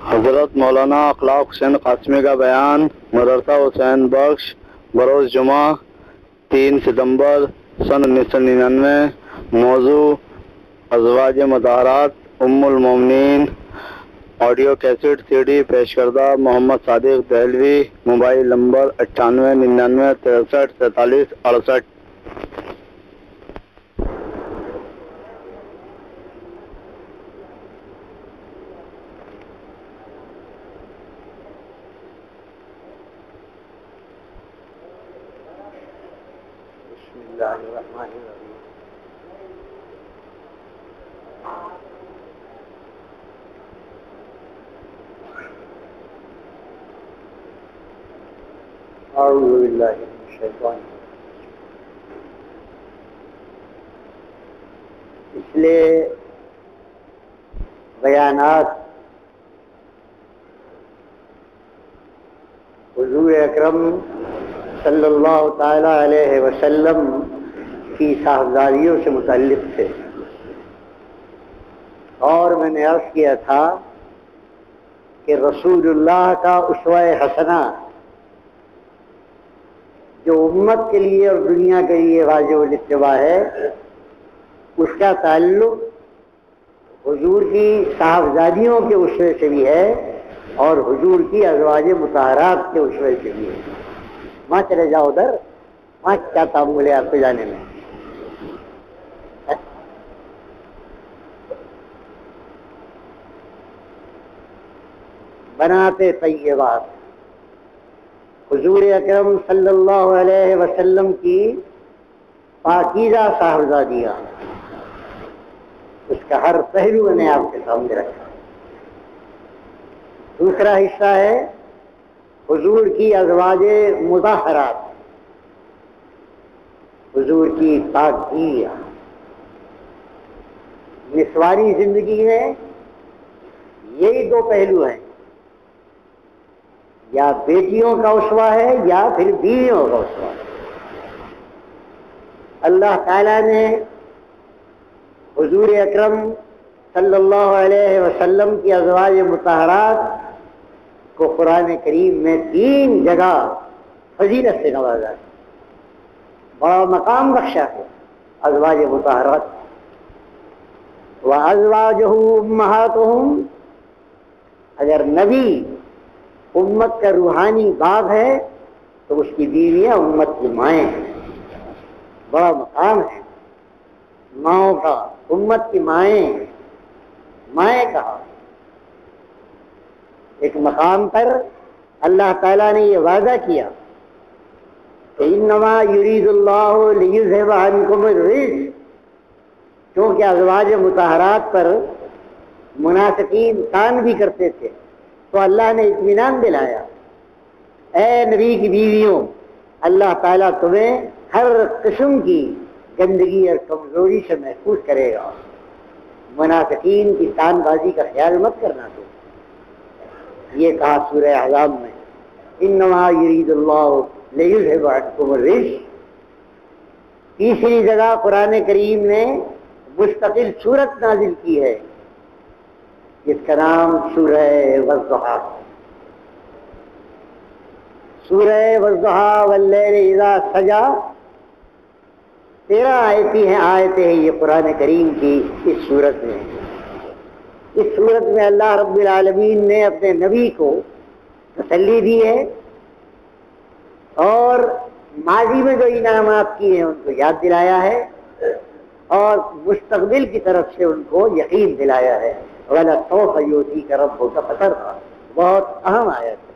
حضرت مولانا اخلاق حسین قاسمی کا بیان مدرسہ حسین بخش بروز جمعہ 3 ستمبر سن 1999۔ موضوع ازواج مطہرات ام المومنین۔ آڈیو کیسٹ CD پیش کردہ محمد صادق دہلوی۔ Mobile number 9899 63 43 68۔ اعوذ باللہ من الشیطان۔ پچھلے بیانات حضور اکرم صلی اللہ تعالی علیہ وسلم کی صاحبزادیوں سے متعلق تھے، اور میں نے عرض کیا تھا کہ رسول اللہ کا اسوہ حسنہ جو امت کے لیے اور دنیا کے لیے واجب الاتباع ہے، اس کا تعلق حضور کی صاحبزادیوں کے اسوے سے بھی ہے اور حضور کی ازواج مطہرات کے اسوے سے بھی ہے۔ وہاں چلے جاؤ، ادھر وہاں کیا تعامل ہے آپ کو جانے میں؟ بناتے طیبات، حضور اکرم صلی اللہ علیہ وسلم کی پاکیزہ صاحبزادیاں، اس کا ہر پہلو میں نے آپ کے سامنے رکھا۔ دوسرا حصہ ہے حضور کی ازواج مطہرات، حضور کی پاکیزہ۔ نسوانی زندگی میں یہی دو پہلو ہیں، یا بیٹیوں کا اسوہ ہے یا پھر بیویوں کا اسوہ ہے۔ اللہ تعالیٰ نے حضور اکرم صلی اللہ علیہ وسلم کی ازواج مطہرات کو قرآن کریم میں 3 جگہ فضیلت سے نوازا ہے، بڑا مقام بخشا ہے ازواج مطہرات۔ وَأَزْوَاجُهُ أُمَّهَاتُهُمْ، اگر نبی امت کا روحانی باپ ہے تو اس کی بیویاں امت کی مائیں ہیں، بڑا مقام ہے ماؤں کا، امت کی مائیں، مائیں کہا۔ ایک مقام پر اللہ تعالیٰ نے یہ وعدہ کیا کہ انما یرید اللہ لیذھب عنکم الرجس، کیونکہ ازواج مطہرات پر منافقین کان بھی کرتے تھے، تو اللہ نے اطمینان دلایا، اے نبی کی بیویوں، اللہ تعالیٰ تمہیں ہر قسم کی گندگی اور کمزوری سے محفوظ کرے گا، منافقین کی تان بازی کا خیال مت کرنا تو۔ یہ کہا سورہ احزاب میں، انما یرید اللہ لیذھب عنکم الرجس۔ تیسری جگہ قرآن کریم نے مستقل سورت نازل کی ہے جس کا نام سورہ والضحیٰ۔ سورہ والضحیٰ واللیل اذا سجا، 13 آیتیں ہیں یہ قرآن کریم کی اس سورت میں۔ اس سورت میں اللہ رب العالمین نے اپنے نبی کو تسلی دی ہے اور ماضی میں جو انعامات کیے ہیں ان کو یاد دلایا ہے، اور مستقبل کی طرف سے ان کو یقین دلایا ہے۔ وَلَسَوْفَ يُؤْتِيكَ رَبُّكَ فَتَرْضَىٰ، بہت اہم آیت ہے۔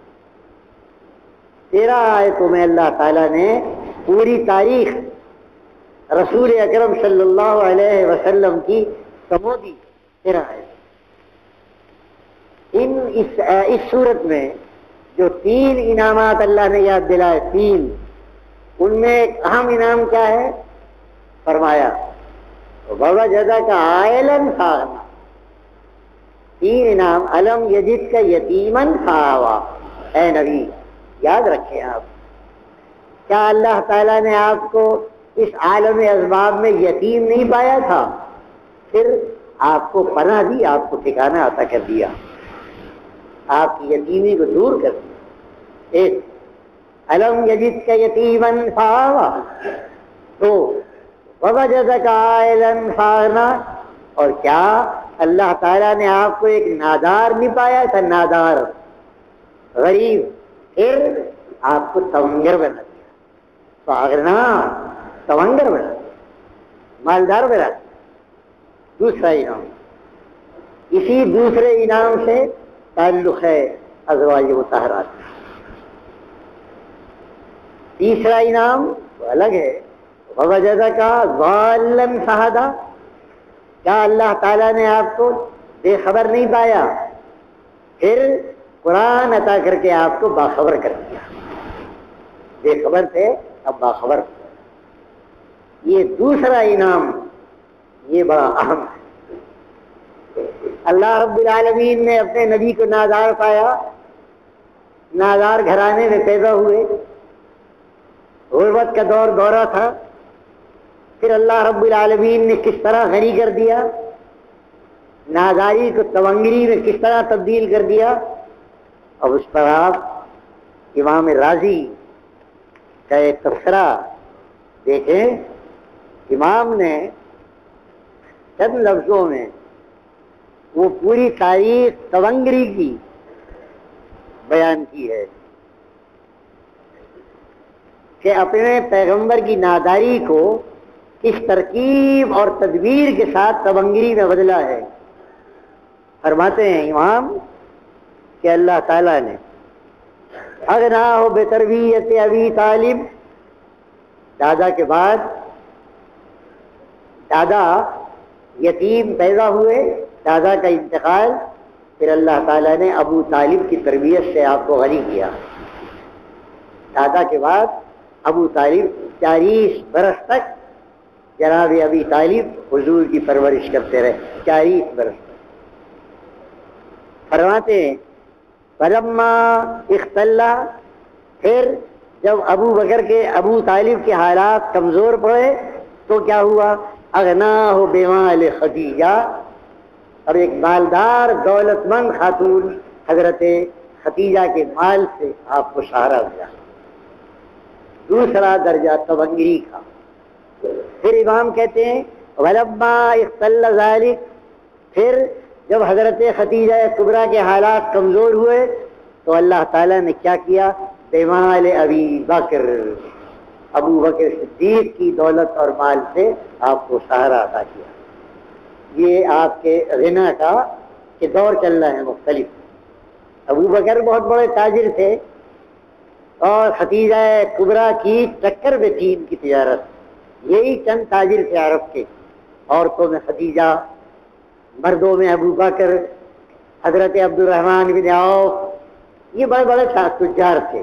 13 آیتوں میں اللہ تعالیٰ نے پوری تاریخ رسول اکرم صلی اللہ علیہ وسلم کی سمو دی۔ 13 آیت۔ اس صورت میں جو 3 انعامات اللہ نے یاد دلائے، 3، ان میں ایک اہم انعام کیا ہے؟ فرمایا وَوَجَدَكَ عَائِلًا فَأَغْنَىٰ، 3 انعام۔ الم یجد کا یتیمن فآوا، اے نبی یاد رکھیں آپ، کیا اللہ تعالیٰ نے آپ کو اس عالم اسباب میں یتیم نہیں پایا تھا؟ پھر آپ کو پناہ دی، آپ کو ٹھکانہ عطا کر دیا، آپ کی یتیمی کو دور کر دیا۔ ایک الم یجد کا یتیمن فآوا، تو ووجدک عائلا فاغنا، اور کیا اللہ تعالیٰ نے آپ کو ایک نادار نہیں پایا تھا، نادار غریب، پھر آپ کو تونگر بنا دیا، فاغنا تونگر بنا دیا، مالدار بنا دیا۔ دوسرا انعام، اسی دوسرے انعام سے تعلق ہے ازواج مطہرات۔ تیسرا انعام وہ الگ ہے، ووجدک ضالا فہدی، کیا اللہ تعالیٰ نے آپ کو بے خبر نہیں پایا، پھر قرآن عطا کر کے آپ کو باخبر کر دیا، بے خبر تھے اب باخبر۔ یہ دوسرا انعام یہ بڑا اہم ہے۔ اللہ رب العالمین نے اپنے نبی کو نادار پایا، نادار گھرانے میں پیدا ہوئے، غربت کا دورہ تھا، پھر اللہ رب العالمین نے کس طرح غنی کر دیا، ناداری کو تونگری میں کس طرح تبدیل کر دیا۔ اب اس پر آپ امام رازی کا ایک تبصرہ دیکھیں، امام نے چند لفظوں میں وہ پوری تاریخ تونگری کی بیان کی ہے کہ اپنے پیغمبر کی ناداری کو کس ترکیب اور تدبیر کے ساتھ تونگری میں بدلا ہے۔ فرماتے ہیں امام کہ اللہ تعالیٰ نے اغناہ بتربیت ابی طالب، دادا کے بعد دادا یتیم پیدا ہوئے، دادا کا انتقال، پھر اللہ تعالیٰ نے ابو طالب کی تربیت سے آپ کو غنی کیا۔ دادا کے بعد ابو طالب 40 برس تک جناب ابی طالب حضور کی پرورش کرتے رہے، 40 برس تک۔ فرماتے ہیں فلما اختلا، پھر جب ابو طالب کے حالات کمزور پڑے تو کیا ہوا، اغناہ بمال خدیجہ، اور ایک مالدار دولت مند خاتون حضرت خدیجہ کے مال سے آپ کو سہارا ملا، دوسرا درجہ تونگری کا۔ پھر امام کہتے ہیں ولما اختل ذلک، پھر جب حضرت خدیجہ کبریٰ کے حالات کمزور ہوئے تو اللہ تعالیٰ نے کیا کیا، بمال ابی بکر، ابو بکر صدیق کی دولت اور مال سے آپ کو سہارا عطا کیا۔ یہ آپ کے غنا کا کہ دور چل رہا ہے مختلف۔ ابو بکر بہت بڑے تاجر تھے اور خدیجہ کبریٰ کی ٹکر میں تھی ان کی تجارت، یہی چند تاجر تھے عرب کے، عورتوں میں خدیجہ، مردوں میں ابو بکر، حضرت عبد الرحمن بن عوف، یہ بڑے بڑے تجار تھے۔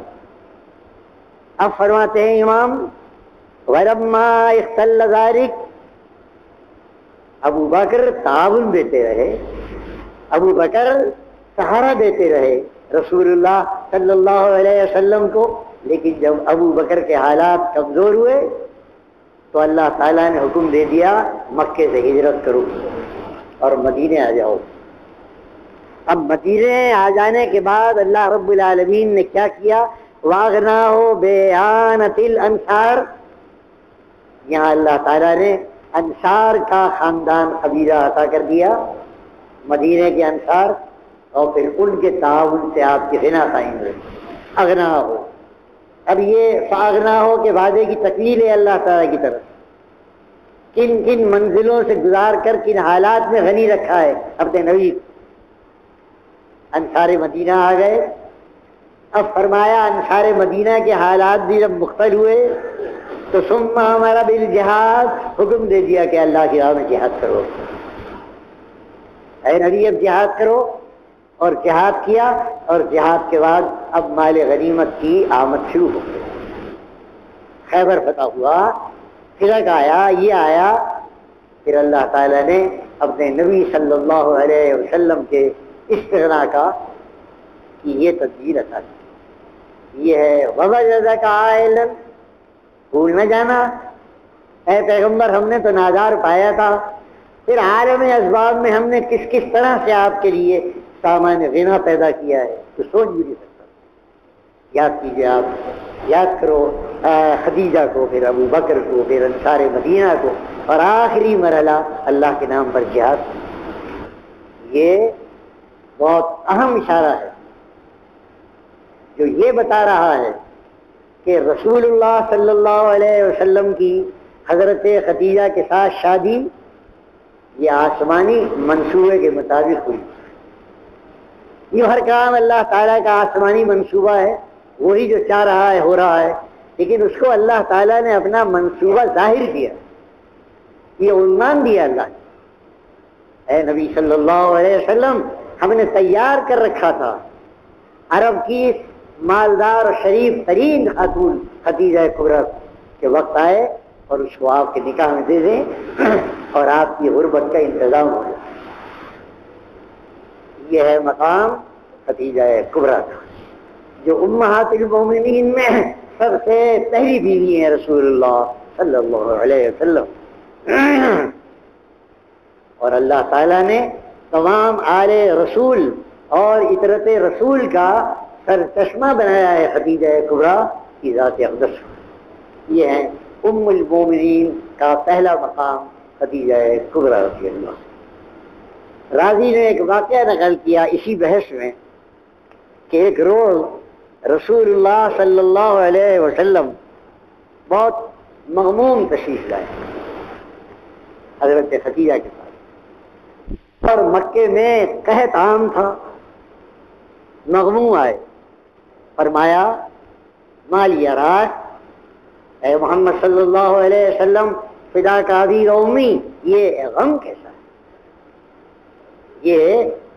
اب فرماتے ہیں امام ولما اختل ذلک، ابو بکر تعاون دیتے رہے، ابو بکر سہارا دیتے رہے رسول اللہ صلی اللہ علیہ وسلم کو، لیکن جب ابو بکر کے حالات کمزور ہوئے تو اللہ تعالیٰ نے حکم دے دیا مکے سے ہجرت کرو اور مدینے آ جاؤ۔ اب مدینے آ جانے کے بعد اللہ رب العالمین نے کیا کیا، واغناہ بیانت الانصار، یہاں اللہ تعالیٰ نے انصار کا خاندان قبیلہ عطا کر دیا، مدینے کے انصار، اور پھر ان کے تعاون سے آپ کی غنا قائم ہوئی، اغنا ہو۔ اب یہ فاغنا ہو کے وعدے کی تکمیل ہے اللہ تعالیٰ کی طرف، کن کن منزلوں سے گزار کر کن حالات میں غنی رکھا ہے اپنے نبی۔ انصار مدینہ آ گئے، اب فرمایا انصار مدینہ کے حالات بھی جب مختل ہوئے تو ثم امر بالجہاد، حکم دے دیا کہ اللہ کی راہ میں جہاد کرو، اے نبی اب جہاد کرو، اور جہاد کیا، اور جہاد کے بعد اب مال غنیمت کی آمد شروع ہو گئی، خیبر فتح ہوا، فرق آیا، یہ آیا، پھر اللہ تعالیٰ نے اپنے نبی صلی اللہ علیہ وسلم کے استغنا کا کہ یہ تدبیر عطا کی، یہ ہے ووجدک عائلا، بھول نہ جانا اے پیغمبر ہم نے تو نادار پایا تھا، پھر عالم اسباب میں ہم نے کس کس طرح سے آپ کے لیے سامان غنا پیدا کیا ہے تو سوچ بھی نہیں سکتا. یاد کیجیے، آپ یاد کرو خدیجہ کو، پھر ابو بکر کو، پھر انصار مدینہ کو، اور آخری مرحلہ اللہ کے نام پر جہاد. یہ بہت اہم اشارہ ہے جو یہ بتا رہا ہے کہ رسول اللہ صلی اللہ علیہ وسلم کی حضرت خدیجہ کے ساتھ شادی یہ آسمانی منصوبے کے مطابق ہوئی. یہ ہر کام اللہ تعالیٰ کا آسمانی منصوبہ ہے، وہی جو چاہ رہا ہے ہو رہا ہے، لیکن اس کو اللہ تعالیٰ نے اپنا منصوبہ ظاہر کیا، یہ عنوان دیا اللہ نے. اے نبی صلی اللہ علیہ وسلم، ہم نے تیار کر رکھا تھا عرب کی مالدار اور شریف ترین خاتون خدیجہ کبریٰ کے وقت آئے اور اس کو آپ کے نکاح میں دے دیں اور آپ کی غربت کا انتظام ہو جائے. یہ ہے مقام خدیجہ کبریٰ کا، جو امہات المومنین میں سب سے پہلی بیوی ہیں رسول اللہ صلی اللہ علیہ وسلم. اور اللہ تعالیٰ نے تمام آل رسول اور اطرت رسول کا سر چشمہ بنایا ہے خدیجہ کبریٰ کی ذات اقدس. یہ ہے ام المومنین کا پہلا مقام خدیجہ کبریٰ رضی اللہ. راضی نے ایک واقعہ نقل کیا اسی بحث میں کہ ایک روز رسول اللہ صلی اللہ علیہ وسلم بہت مغموم تشریف لائے حضرت خدیجہ کے پاس، اور مکے میں قحط عام تھا. مغموم آئے، فرمایا مال یراک، اے محمد صلی اللہ علیہ وسلم، فدا کا ابی و امی، یہ غم کیسا ہے، یہ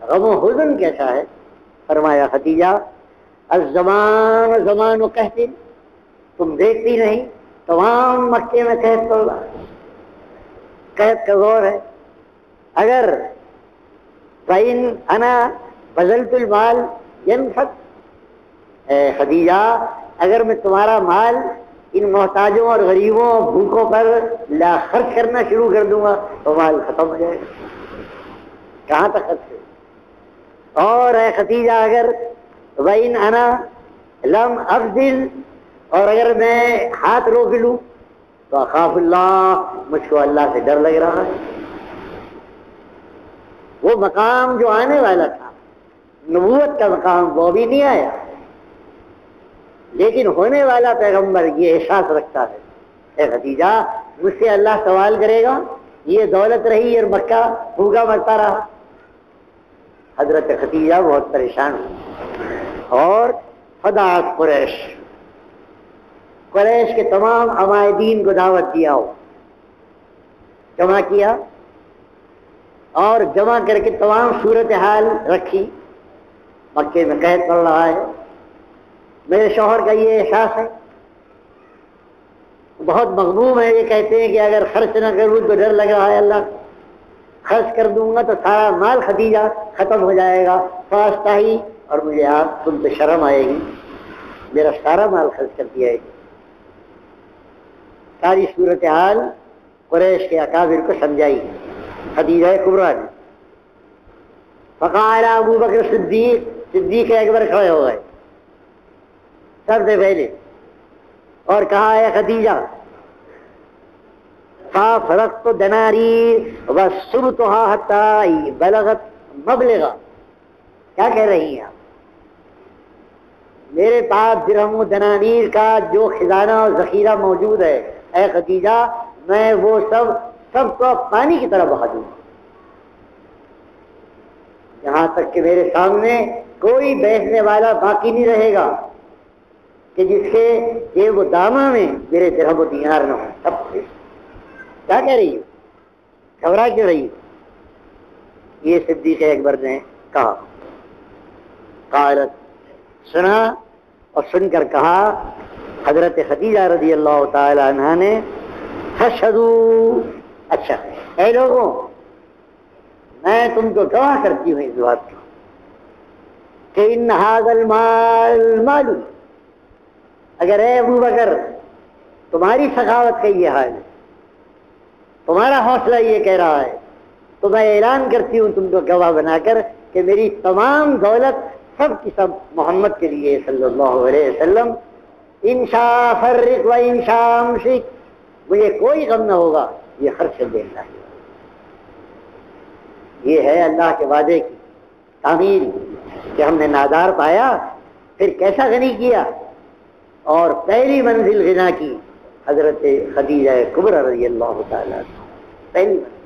غم و حزن کیسا ہے؟ فرمایا خدیجہ الزمان زمان و قحط، تم دیکھتی نہیں تمام مکے میں قحط پڑ رہا ہے، قحط کا دور ہے. اگر فَإِنْ أَنَا بَذَلْتُ الْمَالَ يَنْفَقُ، اے خدیجہ اگر میں تمہارا مال ان محتاجوں اور غریبوں بھوکوں پر لا خرچ کرنا شروع کر دوں گا تو مال ختم ہو جائے گا، کہاں تک خرچ ہے؟ اور اے خدیجہ اگر وَإِنْ أَنَا لَمْ أَبْذِلْ، اور اگر میں ہاتھ روک لوں تو اخاف اللہ، مجھ کو اللہ سے ڈر لگ رہا ہے. وہ مقام جو آنے والا تھا نبوت کا مقام وہ بھی نہیں آیا، لیکن ہونے والا پیغمبر یہ احساس رکھتا ہے اے خدیجہ مجھ سے اللہ سوال کرے گا، یہ دولت رہی اور مکہ بھوکا مرتا رہا. حضرت خدیجہ بہت پریشان ہوئی اور فدعت قریش کے تمام عمائدین کو دعوت دیا، ہو جمع کیا اور جمع کر کے تمام صورتحال رکھی. مکے میں قحط پڑ رہا ہے، میرے شوہر کا یہ احساس ہے، بہت مغموم ہے، یہ کہتے ہیں کہ اگر خرچ نہ کروں تو ڈر لگ رہا ہے اللہ، خرچ کر دوں گا تو سارا مال خدیجہ ختم ہو جائے گا، فاستا ہی، اور مجھے آپ تم پہ شرم آئے گی، میرا سارا مال خرچ کر دیا ہے. ساری صورتحال قریش کے اکابر کو سمجھائی خدیجہ کبریٰ نے. فقال ابو بکر صدیق اکبر کھڑے ہو گئے سب سے پہلے اور کہا ہے خدیجہ فافرقت دناری وصبتها حتى بلغت مبلغا، کیا کہہ رہی ہیں آپ؟ میرے پاس درہم و دنانیر کا جو خزانہ اور ذخیرہ موجود ہے اے خدیجہ، میں وہ سب کو پانی کی طرح بہا دوں گا، یہاں تک کہ میرے سامنے کوئی بیٹھنے والا باقی نہیں رہے گا کہ جس کے یہ وہ دامہ میں میرے درہم و دینار نہ ہو. سب کیا کہہ رہی ہو، گھبرا کیوں رہی ہو؟ یہ صدیق اکبر نے کہا. قالت، سنا اور سن کر کہا حضرت خدیجہ رضی اللہ تعالی عنہا نے فاشہدوا، اچھا اے لوگوں میں تم کو گواہ کرتی ہوں اس بات کو کہ ان ھذا المال مال، اگر اے ابو بکر تمہاری سخاوت کا یہ حال ہے، تمہارا حوصلہ یہ کہہ رہا ہے تو میں اعلان کرتی ہوں تم کو گواہ بنا کر کہ میری تمام دولت سب کی سب محمد کے لیے صلی اللہ علیہ وسلم. انشاء فرق و انشاء امسک، مجھے کوئی غم نہ ہوگا یہ خرچ کر دینا ہے. یہ ہے اللہ کے وعدے کی تعمیر کہ ہم نے نادار پایا پھر کیسا غنی کیا. اور پہلی منزل غنا کی حضرت خدیجہ کبریٰ رضی اللہ تعالیٰ. پہلی منزل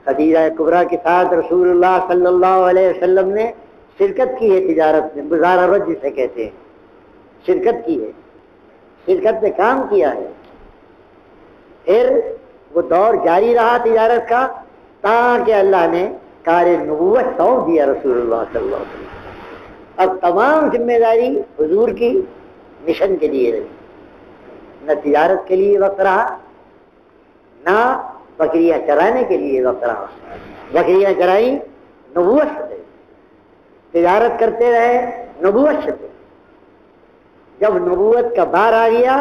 خدیجہ کبریٰ کے ساتھ رسول اللہ صلی اللہ علیہ وسلم نے شرکت کی ہے تجارت میں، مزارعت جسے کہتے ہیں، شرکت کی ہے، شرکت میں کام کیا ہے. پھر وہ دور جاری رہا تجارت کا تاکہ اللہ نے کار نبوت سونپ دیا رسول اللہ صلی اللہ علیہ وسلم. اب تمام ذمہ داری حضور کی مشن کے لیے رہی. نہ تجارت کے لیے وقت رہا، نہ بکریاں چرانے کے لیے وقت رہا. بکریاں چرائی نبوت سے، تجارت کرتے رہے نبوت سے. جب نبوت کا بار آ گیا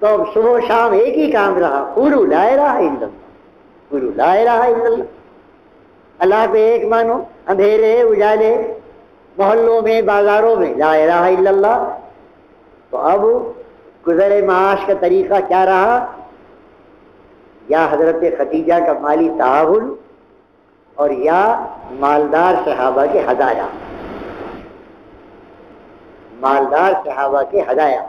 تو اب صبح و شام ایک ہی کام رہا، قولوا لا الہ الا اللہ، قولوا لا الہ الا اللہ. اللہ پہ ایک مانو، اندھیرے اجالے محلوں میں بازاروں میں لا الہ الا اللہ. تو اب گزر معاش کا طریقہ کیا رہا؟ یا حضرت خدیجہ کا مالی تعاون اور یا مالدار صحابہ کے ہدایا، مالدار صحابہ کے ہدایا.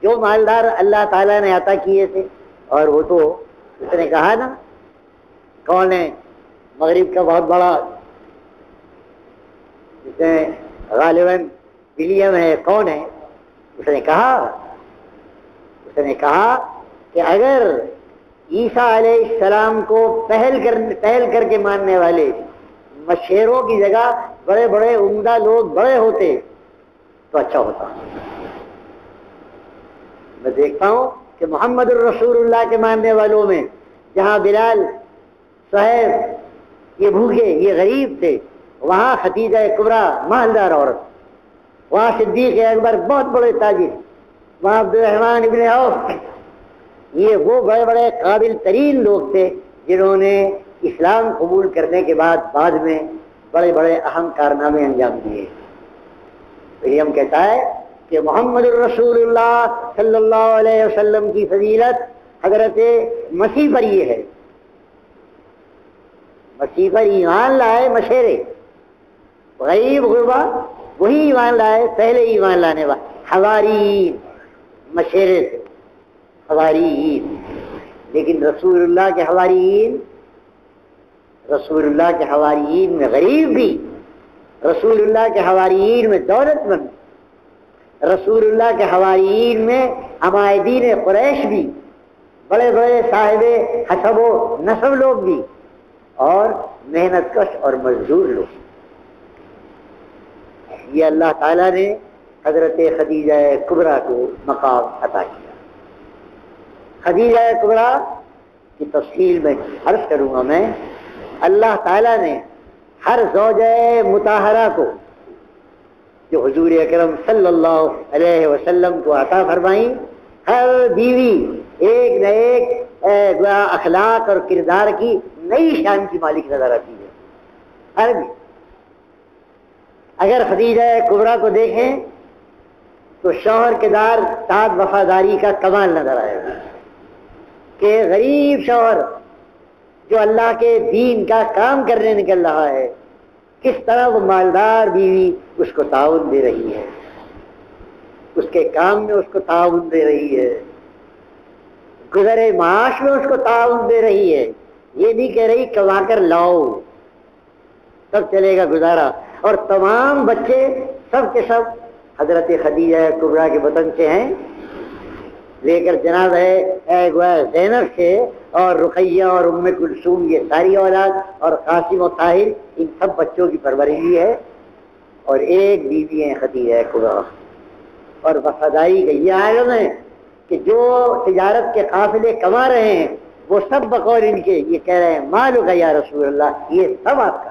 جو مالدار اللہ تعالیٰ نے عطا کیے تھے، اور وہ تو اس نے کہا نا کون ہے مغرب کا بہت بڑا، جس میں غالباً ولیم ہے، کون ہے؟ اس نے کہا کہ اگر عیسیٰ علیہ السلام کو پہل کر کے ماننے والے مشیروں کی جگہ بڑے بڑے عمدہ لوگ بڑے ہوتے تو اچھا ہوتا. میں دیکھتا ہوں کہ محمد الرسول اللہ کے ماننے والوں میں جہاں بلال، صہیب یہ بھوکے یہ غریب تھے، وہاں خدیجہ کبریٰ مالدار عورت، وہاں صدیق اکبر بہت بڑے تاجر، وہاں عبد الرحمن ابن عوف، یہ وہ بڑے بڑے قابل ترین لوگ تھے جنہوں نے اسلام قبول کرنے کے بعد میں بڑے بڑے اہم کارنامے انجام دیے. ولیم کہتا ہے کہ محمد الرسول اللہ صلی اللہ علیہ وسلم کی فضیلت حضرت مسیح پر یہ ہے، مسیح پر ایمان لائے مشیرے، غریب غربا وہی ایمان لائے، پہلے ایمان لانے والے حواریین مشیرے تھے، حواریین. لیکن رسول اللہ کے حواریین میں غریب بھی، رسول اللہ کے حواریین میں دولت مند، رسول اللہ کے حواریین میں عمائدین قریش بھی، بڑے بڑے صاحب حسب و نسب لوگ بھی، اور محنت کش اور مزدور لوگ. یہ اللہ تعالیٰ نے حضرت خدیجہ کبریٰ کو مقام عطا کیا. خدیجہ کبریٰ کی تفصیل میں عرض کروں گا میں. اللہ تعالیٰ نے ہر زوجہ مطہرہ کو جو حضور اکرم صلی اللہ علیہ وسلم کو عطا فرمائی، ہر بیوی ایک نہ ایک اخلاق اور کردار کی نئی شان کی مالک نظر آتی ہے. ہر بھی اگر خدیجہ کبریٰ کو دیکھیں تو شوہر کے ساتھ وفاداری کا کمال نظر آئے گا کہ غریب شوہر جو اللہ کے دین کا کام کرنے نکل رہا ہے، کس طرح وہ مالدار بیوی اس کو تعاون دے رہی ہے، اس کے کام میں اس کو تعاون دے رہی ہے، گزرے معاش میں اس کو تعاون دے رہی ہے. یہ نہیں کہہ رہی کما کر لاؤ تب چلے گا گزارا. اور تمام بچے سب کے سب حضرت خدیجہ کبریٰ کے وطن سے ہیں، لے کر جناب ہے زینب سے اور رقیہ اور ام کلثوم، یہ ساری اولاد، اور قاسم و طاہر، ان سب بچوں کی پرورش بھی ہے. اور ایک بیوی ہے خدیجہ کبریٰ. اور وفاداری کا یہ عالم ہے کہ جو تجارت کے قافلے کما رہے ہیں وہ سب بقول ان کے یہ کہہ رہے ہیں مالک یا رسول اللہ، یہ سب آپ کا،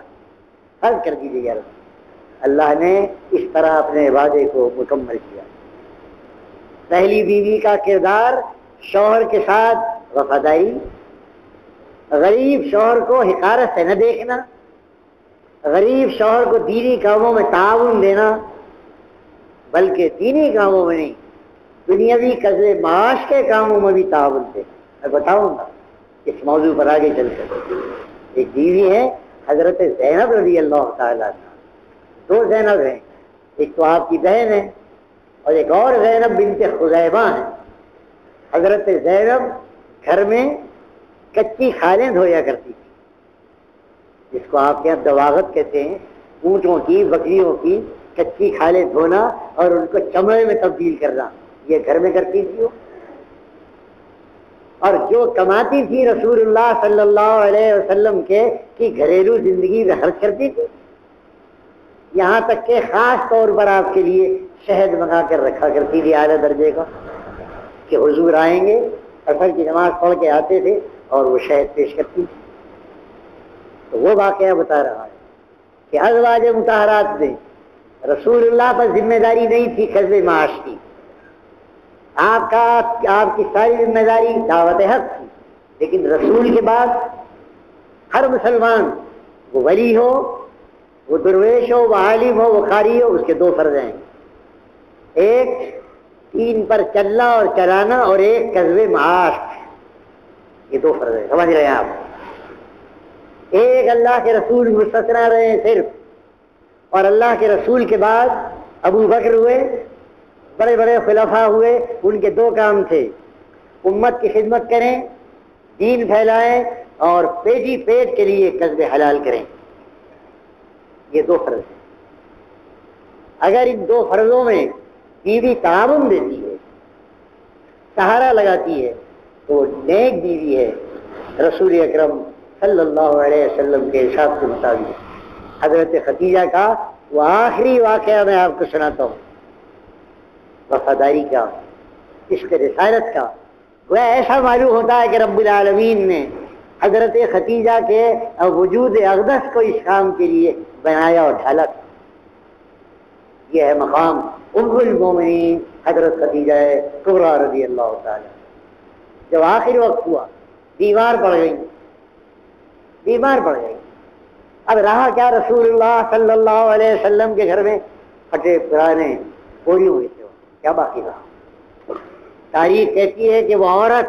فرض کر دیجیے یا رسول. اللہ نے اس طرح اپنے وعدے کو مکمل کیا. پہلی بیوی کا کردار شوہر کے ساتھ وفاداری، غریب شوہر کو حقارت سے نہ دیکھنا، غریب شوہر کو دینی کاموں میں تعاون دینا، بلکہ دینی کاموں میں نہیں، دنیاوی قصد معاش کے کاموں میں بھی تعاون دے۔ میں بتاؤں گا اس موضوع پر آگے چل کر۔ ایک بیوی ہے حضرت زینب رضی اللہ تعالیٰ عنہ، دو زینب ہیں، ایک تو آپ کی بہن ہے اور ایک اور زینب بنت خزیمہ ہے۔ حضرت زینب گھر میں کچی کھالیں دھویا کرتی تھی، جس کو آپ کے یہاں دواغت کہتے ہیں، اونٹوں کی بکریوں کی کچی کھالیں دھونا اور ان کو چمڑے میں تبدیل کرنا، یہ گھر میں کرتی تھی وہ۔ اور جو کماتی تھی رسول اللہ صلی اللہ علیہ وسلم کے کی گھریلو زندگی میں خرچ کرتی تھی، یہاں تک کہ خاص طور پر آپ کے لیے شہد منگا کر رکھا کرتی تھی اعلیٰ درجے کا، کہ حضور آئیں گے، عصر کی نماز پڑھ کے آتے تھے اور وہ شہد پیش کرتی تھی۔ تو وہ واقعہ بتا رہا ہے کہ ازواج مطہرات میں رسول اللہ پر ذمہ داری نہیں تھی قصد معاش کی، آپ کی ساری ذمہ داری دعوت حق تھی، لیکن رسول کے بعد ہر مسلمان، وہ ولی ہو، وہ درویش ہو، وہ عالم ہو، وہ قاری ہو، اس کے دو فرض ہیں، ایک دین پر چلنا اور چلانا اور ایک قصد معاش، یہ دو فرض ہیں، سمجھ رہے ہیں آپ؟ ایک اللہ کے رسول مستثنیٰ رہے ہیں صرف، اور اللہ کے رسول کے بعد ابو بکر ہوئے، بڑے بڑے خلفاء ہوئے، ان کے دو کام تھے، امت کی خدمت کریں، دین پھیلائیں اور پیٹی پیٹ کے لیے قصد حلال کریں، یہ دو فرض ہیں۔ اگر ان دو فرضوں میں بیوی تعاون دیتی ہے، سہارا لگاتی ہے، تو وہ نیک بیوی ہے۔ رسول اکرم صلی اللہ علیہ وسلم کے ارشاد کے مطابق حضرت خدیجہ کا وہ آخری واقعہ میں آپ کو سناتا ہوں، وفاداری کا، عشق رسالت کا۔ وہ ایسا معلوم ہوتا ہے کہ رب العالمین نے حضرت خدیجہ کے وجود اقدس کو اس کام کے لیے بنایا اور ڈھالا تھا۔ یہ ہے مقام ام المومنین حضرت خدیجہ کبریٰ رضی اللہ تعالی۔ جب آخر وقت ہوا، بیمار پڑ گئی، اب رہا کیا، رسول اللہ صلی اللہ علیہ وسلم کے گھر میں پھٹے پرانے پوری ہوئے تھے، کیا باقی رہا؟ تاریخ کہتی ہے کہ وہ عورت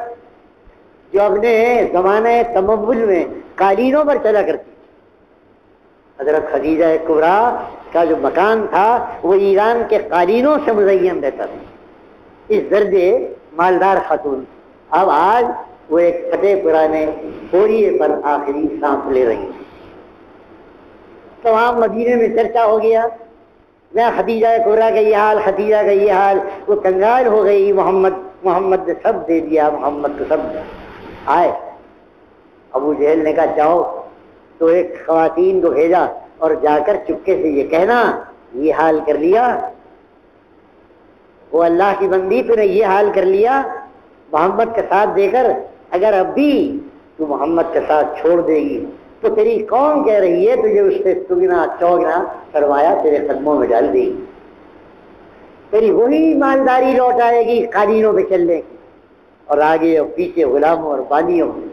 جو اپنے زمانہ تمول میں قالینوں پر چلا کرتی تھی، حضرت خدیجہ کبریٰ کا جو مکان تھا وہ ایران کے قالینوں سے مزین رہتا تھا، اس درجے مالدار خاتون۔ اب آج وہ ایک پھٹے پرانے پوریے پر آخری سانس لے رہی ہیں۔ تمام مدینے میں چرچا ہو گیا، میں خدیجہ کبریٰ کا یہ حال، خدیجہ کا یہ حال، وہ کنگال ہو گئی، محمد نے سب دے دیا، محمد کو سب آئے۔ ابو جہل نے کہا جاؤ، تو ایک خواتین کو بھیجا اور جا کر چپکے سے یہ کہنا یہ حال کر لیا، وہ اللہ کی بندی تو نے یہ حال کر لیا محمد کا ساتھ دے کر، اگر اب بھی تو محمد کا ساتھ چھوڑ دے گی تو تیری قوم کہہ رہی ہے تجھے اس سے تگنا چوگنا کروایا تیرے قدموں میں ڈال دے گی، تیری وہی مالداری لوٹ آئے گی قالینوں پہ چلنے کی، اور آگے اور پیچھے غلاموں اور بانیوں میں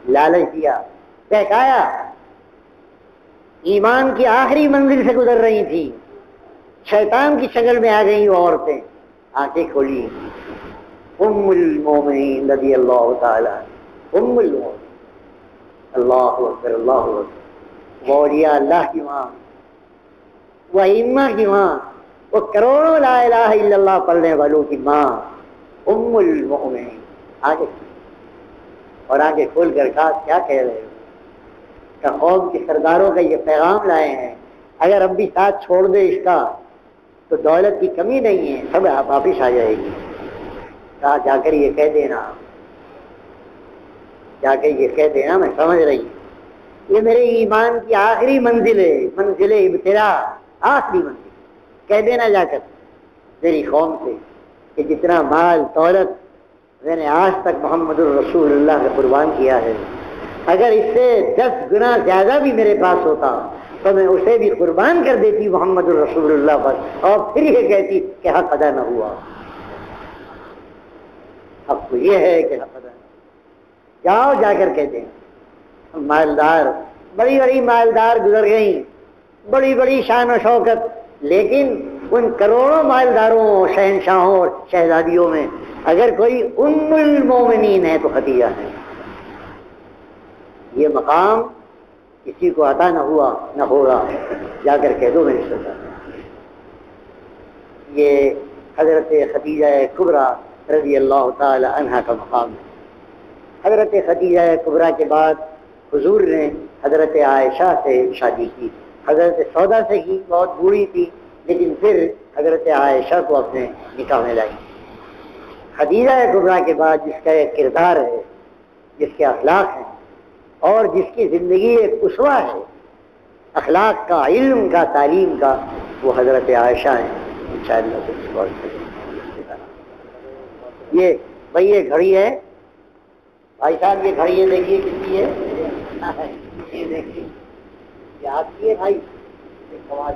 لالچ دیا، بہکایا۔ ایمان کی آخری منزل سے گزر رہی تھی، شیطان کی شکل میں آ گئی وہ عورتیں، آنکھیں کھولی۔ ام المومنین رضی اللہ تعالی، ام المومنین، اللہ اکبر، اللہ اکبر، وہ اولیاء اللہ کی ماں، وہ ائمہ کی ماں، وہ کروڑوں لا الہ الا اللہ پڑھنے والوں کی ماں، ام المومنین۔ آگے اور آگے کھول کر کہا کیا کہہ رہے ہو؟ کہ قوم کے سرداروں کا یہ پیغام لائے ہیں، اگر اب بھی ساتھ چھوڑ دے اس کا تو دولت کی کمی نہیں ہے، سب واپس آ جائے گی۔ کہا جا کر یہ کہہ دینا، جا کے یہ کہہ دینا میں سمجھ رہی ہوں، یہ میرے ایمان کی آخری منزل ہے، منزل ابتلا، آخری منزل۔ کہہ دینا جا کر میری قوم سے کہ جتنا مال دولت میں نے آج تک محمد الرسول اللہ کا قربان کیا ہے، اگر اس سے 10 گنا زیادہ بھی میرے پاس ہوتا تو میں اسے بھی قربان کر دیتی محمد الرسول اللہ پر، اور پھر یہ کہتی کہ حق ادا نہ ہوا۔ اب تو یہ ہے کہ حق ادا نہ ہوا۔ جاؤ جا کر کہتے ہیں مالدار بڑی بڑی مالدار گزر گئیں، بڑی بڑی شان و شوکت، لیکن ان کروڑوں مالداروں شہنشاہوں اور شہزادیوں میں اگر کوئی ام المومنین ہے تو خدیجہ ہے۔ یہ مقام کسی کو عطا نہ ہوا نہ ہوگا، جا کر کہہ دو میری سزا۔ یہ حضرت خدیجہ کبریٰ رضی اللہ تعالی عنہ کا مقام ہے۔ حضرت خدیجہ کبریٰ کے بعد حضور نے حضرت عائشہ سے شادی کی، حضرت سودا سے کی، بہت بوڑھی تھی، لیکن پھر حضرت عائشہ کو اپنے نکاح میں لائی۔ خدیجہ کبریٰ کے بعد جس کا ایک کردار ہے، جس کے اخلاق ہیں اور جس کی زندگی ایک اسوہ ہے اخلاق کا، علم کا، تعلیم کا، وہ حضرت عائشہ ہیں۔ انشاءاللہ یہ بھائی یہ گھڑی ہے، بھائی صاحب یہ گھڑی ہے، دیکھیے کتنی ہے، یہ دیکھیے یہ آپ کی ہے بھائی، یہ کمال